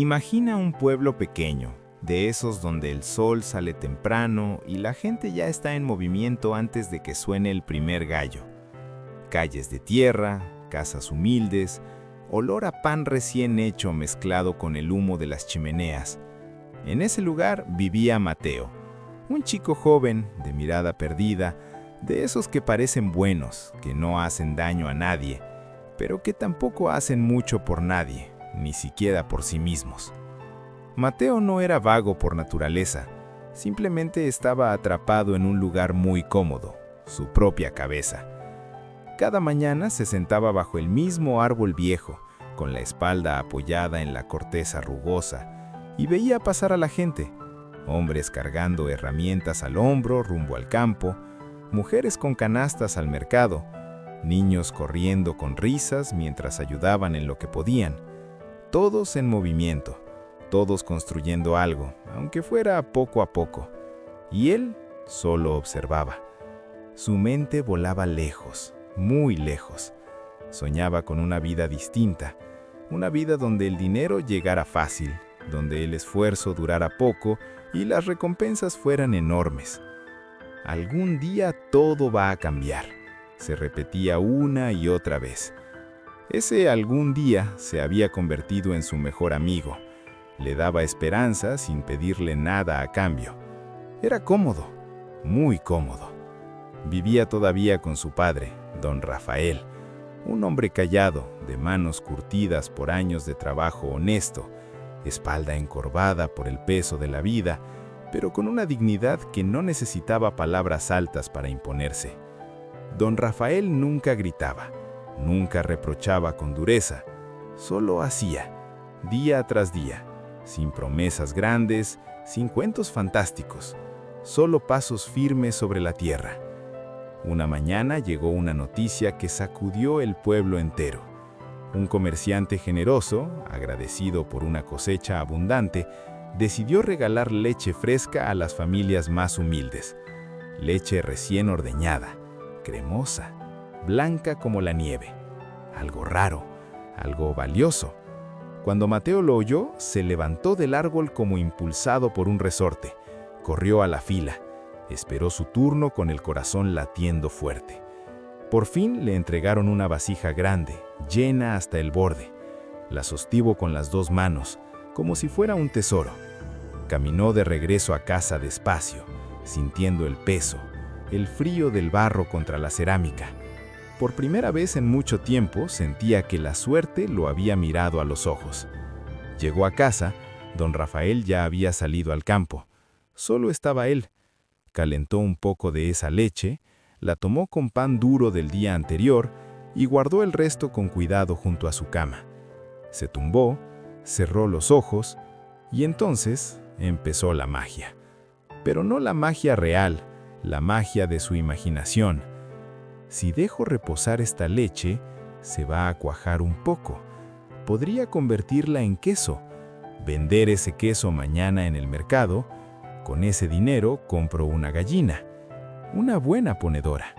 Imagina un pueblo pequeño, de esos donde el sol sale temprano y la gente ya está en movimiento antes de que suene el primer gallo. Calles de tierra, casas humildes, olor a pan recién hecho mezclado con el humo de las chimeneas. En ese lugar vivía Mateo, un chico joven, de mirada perdida, de esos que parecen buenos, que no hacen daño a nadie, pero que tampoco hacen mucho por nadie, ni siquiera por sí mismos. Mateo no era vago por naturaleza, simplemente estaba atrapado en un lugar muy cómodo, su propia cabeza. Cada mañana se sentaba bajo el mismo árbol viejo, con la espalda apoyada en la corteza rugosa, y veía pasar a la gente, hombres cargando herramientas al hombro rumbo al campo, mujeres con canastas al mercado, niños corriendo con risas mientras ayudaban en lo que podían, todos en movimiento, todos construyendo algo, aunque fuera poco a poco, y él solo observaba. Su mente volaba lejos, muy lejos. Soñaba con una vida distinta, una vida donde el dinero llegara fácil, donde el esfuerzo durara poco y las recompensas fueran enormes. Algún día todo va a cambiar, se repetía una y otra vez. Ese algún día se había convertido en su mejor amigo. Le daba esperanza sin pedirle nada a cambio. Era cómodo, muy cómodo. Vivía todavía con su padre, don Rafael, un hombre callado, de manos curtidas por años de trabajo honesto, espalda encorvada por el peso de la vida, pero con una dignidad que no necesitaba palabras altas para imponerse. Don Rafael nunca gritaba, nunca reprochaba con dureza, solo hacía, día tras día, sin promesas grandes, sin cuentos fantásticos, solo pasos firmes sobre la tierra. Una mañana llegó una noticia que sacudió el pueblo entero. Un comerciante generoso, agradecido por una cosecha abundante, decidió regalar leche fresca a las familias más humildes. Leche recién ordeñada, cremosa, blanca como la nieve. Algo raro, algo valioso. Cuando Mateo lo oyó, se levantó del árbol como impulsado por un resorte. Corrió a la fila. Esperó su turno con el corazón latiendo fuerte. Por fin le entregaron una vasija grande, llena hasta el borde. La sostuvo con las dos manos, como si fuera un tesoro. Caminó de regreso a casa despacio, sintiendo el peso, el frío del barro contra la cerámica. Por primera vez en mucho tiempo sentía que la suerte lo había mirado a los ojos. Llegó a casa, don Rafael ya había salido al campo. Solo estaba él. Calentó un poco de esa leche, la tomó con pan duro del día anterior y guardó el resto con cuidado junto a su cama. Se tumbó, cerró los ojos y entonces empezó la magia. Pero no la magia real, la magia de su imaginación. Si dejo reposar esta leche, se va a cuajar un poco. Podría convertirla en queso, vender ese queso mañana en el mercado. Con ese dinero compro una gallina, una buena ponedora.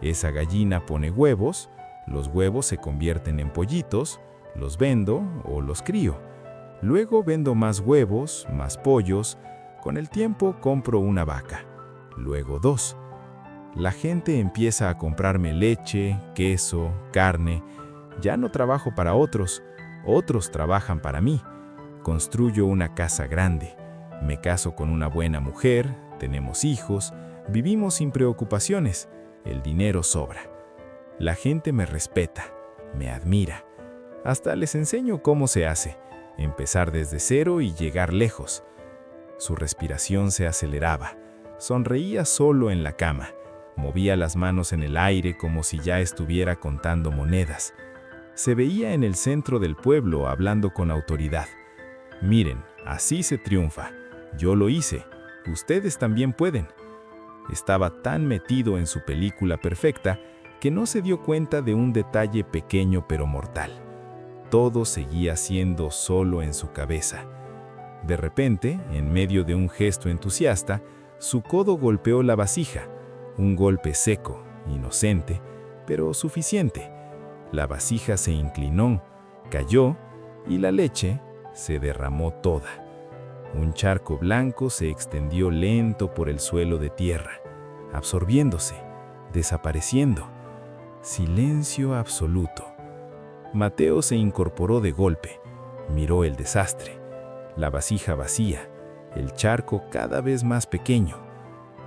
Esa gallina pone huevos, los huevos se convierten en pollitos, los vendo o los crío. Luego vendo más huevos, más pollos. Con el tiempo compro una vaca, luego dos. La gente empieza a comprarme leche, queso, carne. Ya no trabajo para otros, otros trabajan para mí. Construyo una casa grande. Me caso con una buena mujer, tenemos hijos, vivimos sin preocupaciones, el dinero sobra. La gente me respeta, me admira. Hasta les enseño cómo se hace, empezar desde cero y llegar lejos. Su respiración se aceleraba, sonreía solo en la cama, movía las manos en el aire como si ya estuviera contando monedas. Se veía en el centro del pueblo hablando con autoridad. Miren, así se triunfa. Yo lo hice, ustedes también pueden. Estaba tan metido en su película perfecta que no se dio cuenta de un detalle pequeño pero mortal. Todo seguía siendo solo en su cabeza. De repente, en medio de un gesto entusiasta, su codo golpeó la vasija. Un golpe seco, inocente, pero suficiente. La vasija se inclinó, cayó y la leche se derramó toda. Un charco blanco se extendió lento por el suelo de tierra, absorbiéndose, desapareciendo. Silencio absoluto. Mateo se incorporó de golpe, miró el desastre, la vasija vacía, el charco cada vez más pequeño.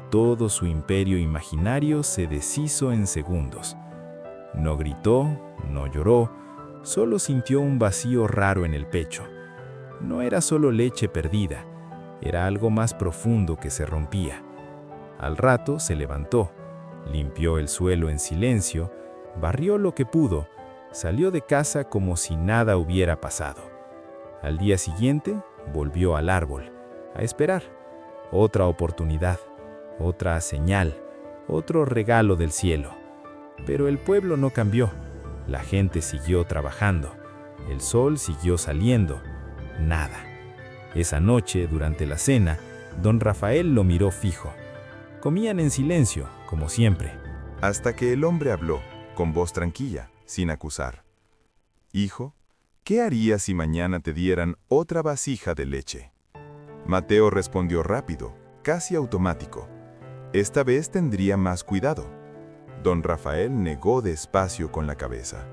Todo su imperio imaginario se deshizo en segundos. No gritó, no lloró, solo sintió un vacío raro en el pecho. No era solo leche perdida, era algo más profundo que se rompía. Al rato se levantó, limpió el suelo en silencio, barrió lo que pudo, salió de casa como si nada hubiera pasado. Al día siguiente, volvió al árbol, a esperar. Otra oportunidad, otra señal, otro regalo del cielo. Pero el pueblo no cambió, la gente siguió trabajando, el sol siguió saliendo. Nada. Esa noche, durante la cena, don Rafael lo miró fijo. Comían en silencio, como siempre. Hasta que el hombre habló, con voz tranquila, sin acusar. «Hijo, ¿qué harías si mañana te dieran otra vasija de leche?» Mateo respondió rápido, casi automático. Esta vez tendría más cuidado. Don Rafael negó despacio con la cabeza.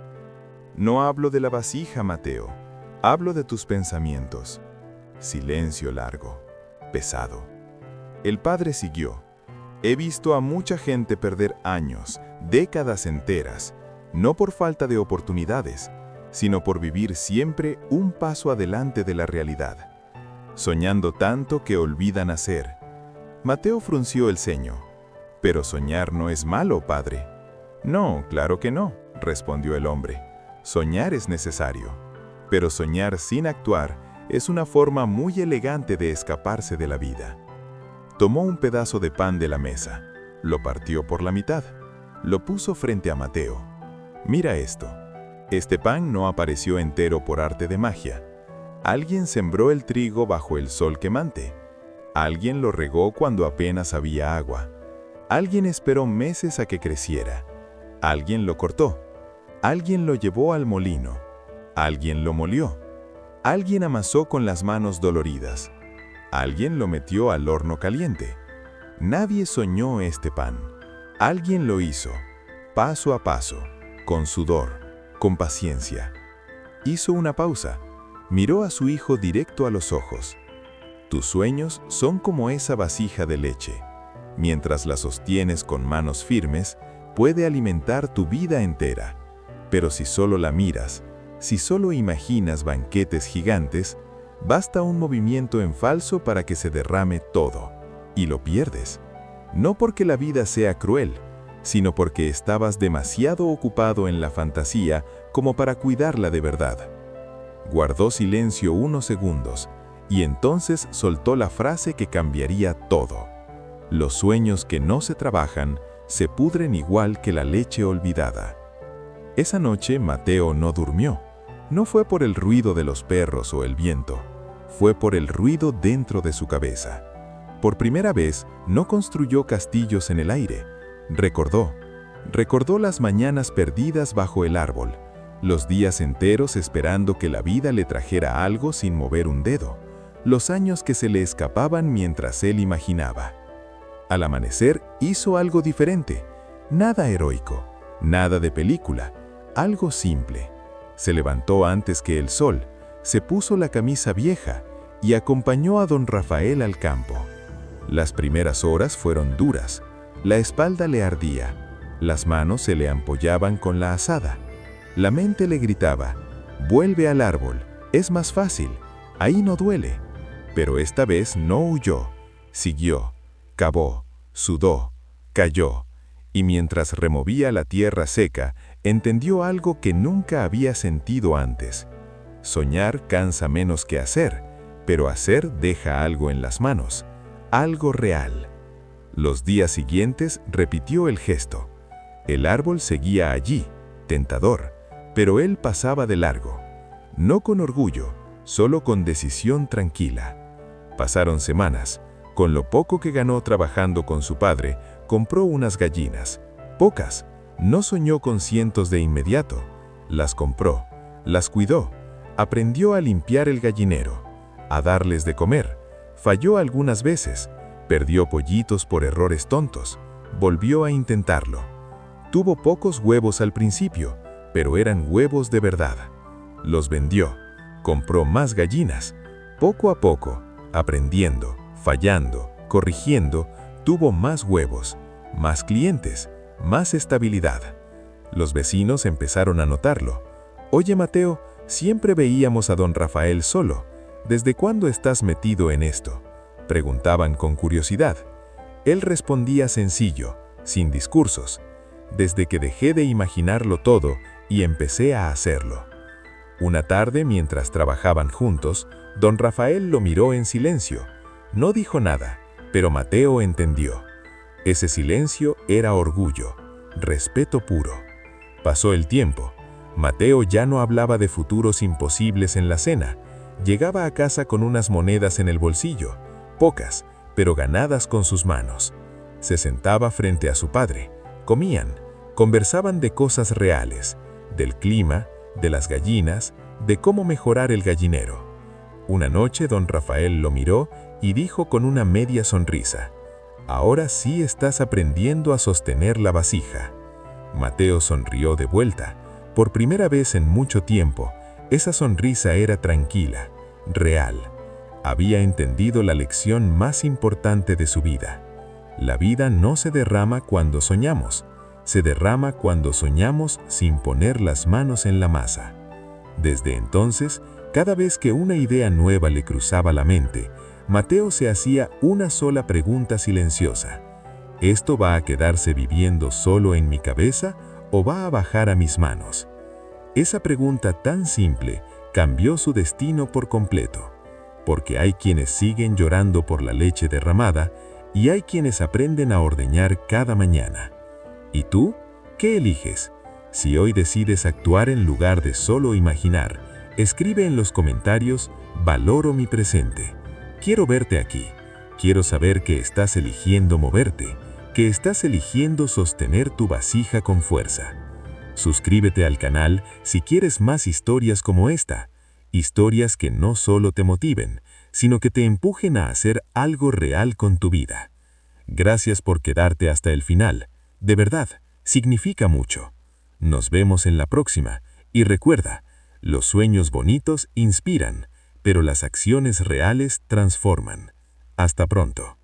«No hablo de la vasija, Mateo. Hablo de tus pensamientos». Silencio largo, pesado. El padre siguió. «He visto a mucha gente perder años, décadas enteras, no por falta de oportunidades, sino por vivir siempre un paso adelante de la realidad, soñando tanto que olvidan hacer». Mateo frunció el ceño. «Pero soñar no es malo, padre». «No, claro que no», respondió el hombre. «Soñar es necesario. Pero soñar sin actuar es una forma muy elegante de escaparse de la vida». Tomó un pedazo de pan de la mesa, lo partió por la mitad, lo puso frente a Mateo. «Mira esto. Este pan no apareció entero por arte de magia. Alguien sembró el trigo bajo el sol quemante. Alguien lo regó cuando apenas había agua. Alguien esperó meses a que creciera. Alguien lo cortó. Alguien lo llevó al molino. Alguien lo molió. Alguien amasó con las manos doloridas. Alguien lo metió al horno caliente. Nadie soñó este pan. Alguien lo hizo, paso a paso, con sudor, con paciencia». Hizo una pausa. Miró a su hijo directo a los ojos. «Tus sueños son como esa vasija de leche. Mientras la sostienes con manos firmes, puede alimentar tu vida entera. Pero si solo la miras, si solo imaginas banquetes gigantes, basta un movimiento en falso para que se derrame todo, y lo pierdes. No porque la vida sea cruel, sino porque estabas demasiado ocupado en la fantasía como para cuidarla de verdad». Guardó silencio unos segundos, y entonces soltó la frase que cambiaría todo. «Los sueños que no se trabajan se pudren igual que la leche olvidada». Esa noche Mateo no durmió. No fue por el ruido de los perros o el viento, fue por el ruido dentro de su cabeza. Por primera vez, no construyó castillos en el aire. Recordó las mañanas perdidas bajo el árbol, los días enteros esperando que la vida le trajera algo sin mover un dedo, los años que se le escapaban mientras él imaginaba. Al amanecer hizo algo diferente, nada heroico, nada de película, algo simple. Se levantó antes que el sol, se puso la camisa vieja y acompañó a don Rafael al campo. Las primeras horas fueron duras, la espalda le ardía, las manos se le ampollaban con la azada. La mente le gritaba: «Vuelve al árbol, es más fácil, ahí no duele». Pero esta vez no huyó, siguió, cavó, sudó, cayó, y mientras removía la tierra seca, entendió algo que nunca había sentido antes. Soñar cansa menos que hacer, pero hacer deja algo en las manos, algo real. Los días siguientes repitió el gesto. El árbol seguía allí, tentador, pero él pasaba de largo. No con orgullo, solo con decisión tranquila. Pasaron semanas. Con lo poco que ganó trabajando con su padre, compró unas gallinas. Pocas. No soñó con cientos de inmediato. Las compró, las cuidó. Aprendió a limpiar el gallinero, a darles de comer. Falló algunas veces, perdió pollitos por errores tontos. Volvió a intentarlo. Tuvo pocos huevos al principio, pero eran huevos de verdad. Los vendió, compró más gallinas. Poco a poco, aprendiendo, fallando, corrigiendo, tuvo más huevos, más clientes, más estabilidad. Los vecinos empezaron a notarlo. «Oye, Mateo, siempre veíamos a don Rafael solo. ¿Desde cuándo estás metido en esto?», preguntaban con curiosidad. Él respondía sencillo, sin discursos: «Desde que dejé de imaginarlo todo y empecé a hacerlo». Una tarde, mientras trabajaban juntos, don Rafael lo miró en silencio. No dijo nada, pero Mateo entendió. Ese silencio era orgullo, respeto puro. Pasó el tiempo. Mateo ya no hablaba de futuros imposibles en la cena. Llegaba a casa con unas monedas en el bolsillo, pocas, pero ganadas con sus manos. Se sentaba frente a su padre. Comían, conversaban de cosas reales, del clima, de las gallinas, de cómo mejorar el gallinero. Una noche don Rafael lo miró y dijo con una media sonrisa: «Ahora sí estás aprendiendo a sostener la vasija». Mateo sonrió de vuelta. Por primera vez en mucho tiempo, esa sonrisa era tranquila, real. Había entendido la lección más importante de su vida. La vida no se derrama cuando soñamos, se derrama cuando soñamos sin poner las manos en la masa. Desde entonces, cada vez que una idea nueva le cruzaba la mente, Mateo se hacía una sola pregunta silenciosa: ¿esto va a quedarse viviendo solo en mi cabeza o va a bajar a mis manos? Esa pregunta tan simple cambió su destino por completo, porque hay quienes siguen llorando por la leche derramada y hay quienes aprenden a ordeñar cada mañana. ¿Y tú? ¿Qué eliges? Si hoy decides actuar en lugar de solo imaginar, escribe en los comentarios: «Valoro mi presente». Quiero verte aquí. Quiero saber que estás eligiendo moverte, que estás eligiendo sostener tu vasija con fuerza. Suscríbete al canal si quieres más historias como esta, historias que no solo te motiven, sino que te empujen a hacer algo real con tu vida. Gracias por quedarte hasta el final. De verdad, significa mucho. Nos vemos en la próxima y recuerda, los sueños bonitos inspiran, pero las acciones reales transforman. Hasta pronto.